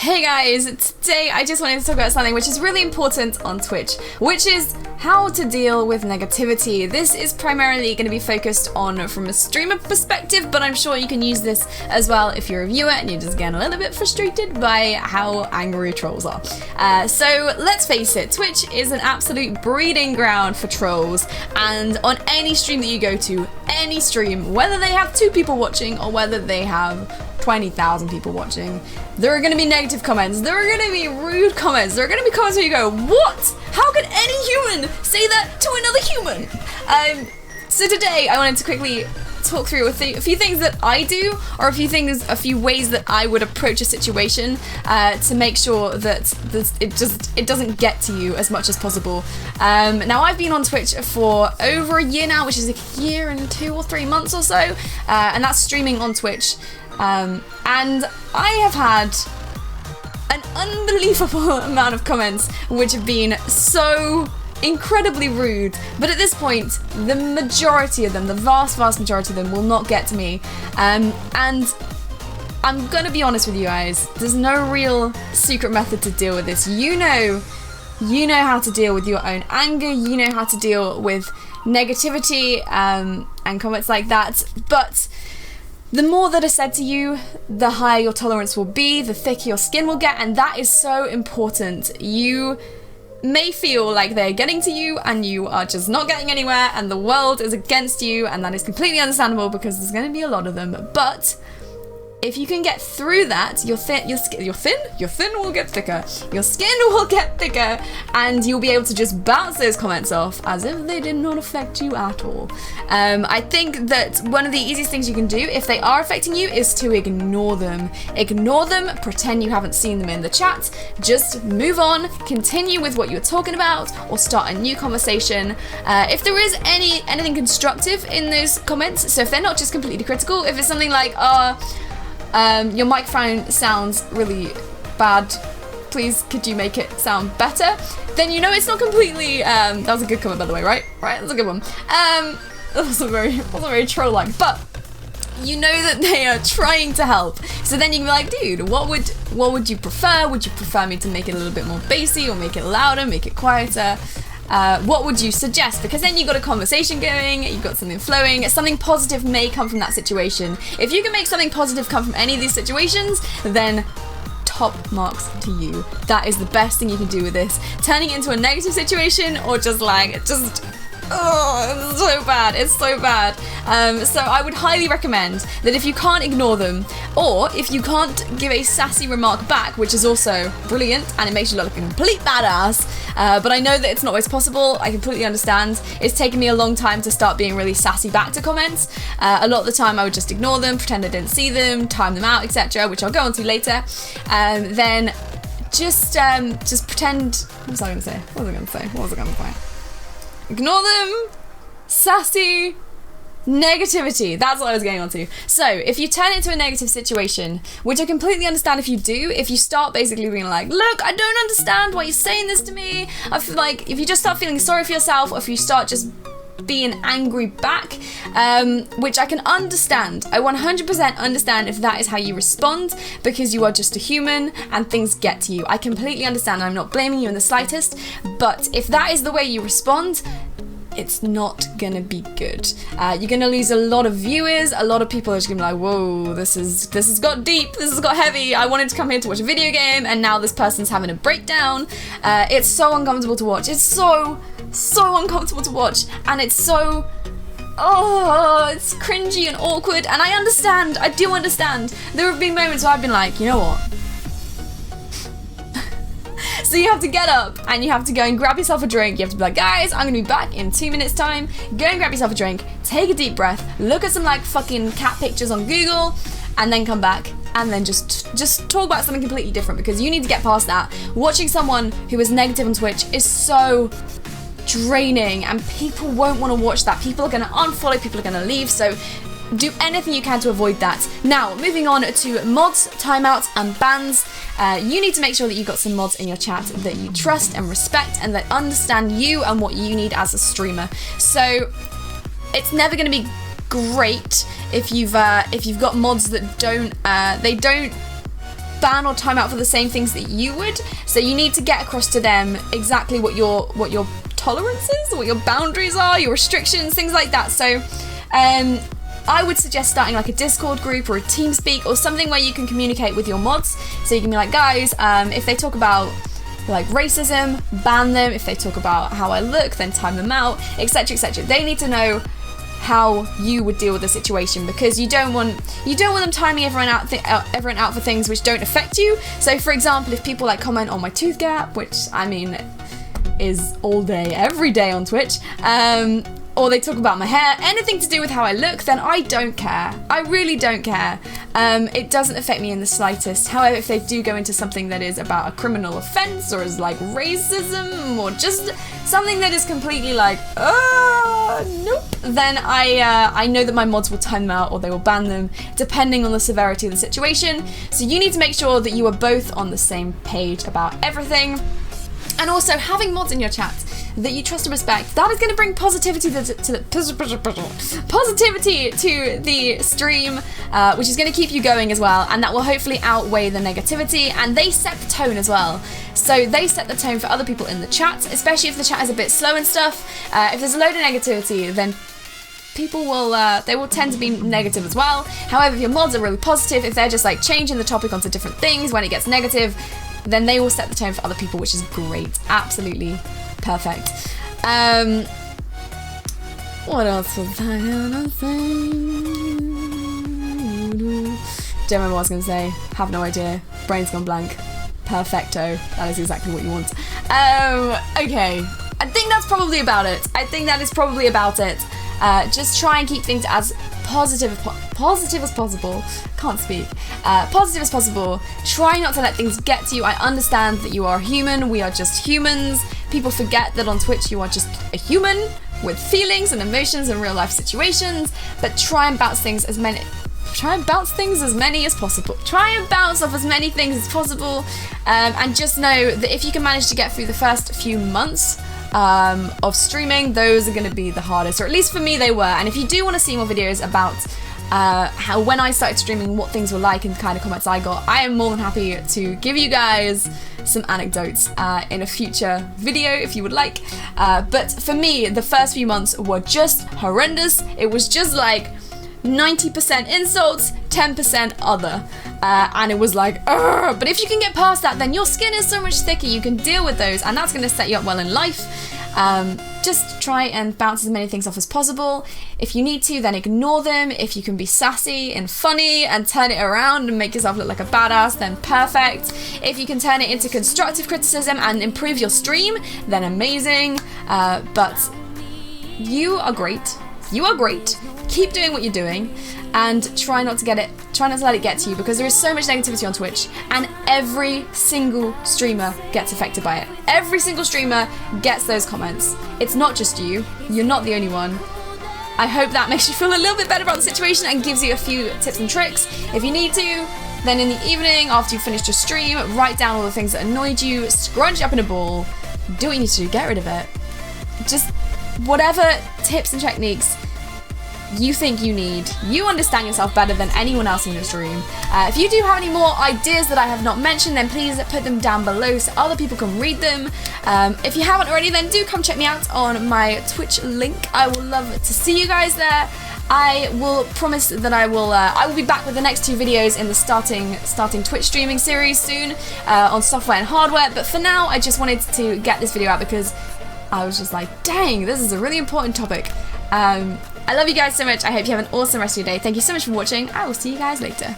Hey guys, today I just wanted to talk about something which is really important on Twitch, which is how to deal with negativity. This is primarily going to be focused on from a streamer perspective, but I'm sure you can use this as well if you're a viewer and you're just getting a little bit frustrated by how angry trolls are. So let's face it, Twitch is an absolute breeding ground for trolls, and on any stream that you go to, any stream, whether they have 2 people watching or whether they have 20,000 people watching, there are going to be negative comments, there are going to be rude comments, there are going to be comments where you go, what? How could any human say that to another human? So today I wanted to quickly talk through a few things that I do, or a few ways that I would approach a situation to make sure that it doesn't get to you as much as possible. Now I've been on Twitch for over a year now, which is a year and 2 or 3 months or so, and that's streaming on Twitch. And I have had an unbelievable amount of comments which have been so incredibly rude, but at this point the majority of them, the vast majority of them, will not get to me, and I'm gonna be honest with you guys, there's no real secret method to deal with this. You know how to deal with your own anger, you know how to deal with negativity and comments like that, but the more that is said to you, the higher your tolerance will be, the thicker your skin will get, and that is so important. You may feel like they're getting to you and you are just not getting anywhere and the world is against you, and that is completely understandable because there's going to be a lot of them, but if you can get through that, your thin will get thicker, your skin will get thicker, and you'll be able to just bounce those comments off as if they did not affect you at all. I think that one of the easiest things you can do if they are affecting you is to ignore them. Ignore them, pretend you haven't seen them in the chat, just move on, continue with what you're talking about, or start a new conversation. If there is anything constructive in those comments, so if they're not just completely critical, if it's something like, your microphone sounds really bad, please could you make it sound better, then you know it's not completely, that was a good comment by the way, right? That's a good one. That wasn't very troll-like, but you know that they are trying to help. So then you can be like, dude, what would you prefer? Would you prefer me to make it a little bit more bassy, or make it louder, make it quieter? What would you suggest? Because then you've got a conversation going, you've got something flowing, something positive may come from that situation. If you can make something positive come from any of these situations, then top marks to you. That is the best thing you can do with this. Turning it into a negative situation, or oh, it's so bad, it's so bad. So I would highly recommend that if you can't ignore them, or if you can't give a sassy remark back, which is also brilliant and it makes you look like a complete badass, but I know that it's not always possible, I completely understand. It's taken me a long time to start being really sassy back to comments. A lot of the time I would just ignore them, pretend I didn't see them, time them out, etc., which I'll go on to later. Then just pretend, what was I going to say? Ignore them, sassy, negativity. That's what I was getting onto. So if you turn it into a negative situation, which I completely understand if you do, if you start basically being like, look, I don't understand why you're saying this to me. I feel like if you just start feeling sorry for yourself, or if you start just being angry back, which I can understand. I 100% understand if that is how you respond, because you are just a human and things get to you. I completely understand. I'm not blaming you in the slightest, but if that is the way you respond, it's not gonna be good. You're gonna lose a lot of viewers. A lot of people are just gonna be like, whoa, this has got deep, this has got heavy. I wanted to come here to watch a video game and now this person's having a breakdown. It's so uncomfortable to watch. It's so uncomfortable to watch, and it's so, it's cringy and awkward, and I do understand. There have been moments where I've been like, you know what? So you have to get up and you have to go and grab yourself a drink. You have to be like, guys, I'm gonna be back in 2 minutes time. Go and grab yourself a drink, take a deep breath, look at some like fucking cat pictures on Google, and then come back and then just talk about something completely different, because you need to get past that. Watching someone who is negative on Twitch is so draining, and people won't want to watch that. People are going to unfollow, people are going to leave, so do anything you can to avoid that. Now, moving on to mods, timeouts, and bans. You need to make sure that you've got some mods in your chat that you trust and respect and that understand you and what you need as a streamer. So it's never going to be great if you've got mods that don't ban or time out for the same things that you would. So you need to get across to them exactly what your tolerances, what your boundaries are, your restrictions, things like that. So I would suggest starting like a Discord group or a TeamSpeak or something where you can communicate with your mods. So you can be like, guys, if they talk about like racism, ban them. If they talk about how I look, then time them out, etc, etc. They need to know how you would deal with the situation, because you don't want them timing everyone out for things which don't affect you. So for example, if people like comment on my tooth gap, which I mean is all day, every day on Twitch, or they talk about my hair, anything to do with how I look, then I don't care. I really don't care. It doesn't affect me in the slightest. However, if they do go into something that is about a criminal offense or is like racism or just something that is completely like, nope, then I know that my mods will time them out or they will ban them depending on the severity of the situation. So you need to make sure that you are both on the same page about everything. And also having mods in your chat that you trust and respect, that is going to bring positivity to the stream, which is going to keep you going as well, and that will hopefully outweigh the negativity. And they set the tone as well, so they set the tone for other people in the chat, especially if the chat is a bit slow and stuff. If there's a load of negativity, then people will they will tend to be negative as well. However, if your mods are really positive, if they're just like changing the topic onto different things when it gets negative, then they will set the tone for other people, which is great. Absolutely perfect. What else was I gonna say? Don't remember what I was gonna say. Have no idea. Brain's gone blank. Perfecto. That is exactly what you want. Okay. I think that's probably about it. I think that is probably about it. Just try and keep things as positive as possible. Can't speak. Positive as possible. Try not to let things get to you. I understand that you are human. We are just humans. People forget that on Twitch you are just a human with feelings and emotions and real life situations. But try and bounce things as many as possible. Try and bounce off as many things as possible. And just know that if you can manage to get through the first few months of streaming, those are going to be the hardest, or at least for me they were. And if you do want to see more videos about how when I started streaming, what things were like and the kind of comments I got, I am more than happy to give you guys some anecdotes in a future video if you would like. But for me, the first few months were just horrendous. It was just like 90% insults, 10% other. And it was like, ugh. But if you can get past that, then your skin is so much thicker, you can deal with those, and that's going to set you up well in life. Just try and bounce as many things off as possible. If you need to, then ignore them. If you can be sassy and funny and turn it around and make yourself look like a badass, then perfect. If you can turn it into constructive criticism and improve your stream, then amazing. But you are great. You are great. Keep doing what you're doing, and try not to let it get to you, because there is so much negativity on Twitch, and every single streamer gets affected by it. Every single streamer gets those comments. It's not just you. You're not the only one. I hope that makes you feel a little bit better about the situation and gives you a few tips and tricks. If you need to, then in the evening, after you've finished your stream, write down all the things that annoyed you, scrunch it up in a ball, do what you need to do, get rid of it. Just whatever tips and techniques you think you need. You understand yourself better than anyone else in this room. If you do have any more ideas that I have not mentioned, then please put them down below so other people can read them. If you haven't already, then do come check me out on my Twitch link. I will love to see you guys there. I will promise that I will be back with the next 2 videos in the starting Twitch streaming series soon on software and hardware. But for now, I just wanted to get this video out because I was just like, dang, this is a really important topic. I love you guys so much. I hope you have an awesome rest of your day. Thank you so much for watching. I will see you guys later.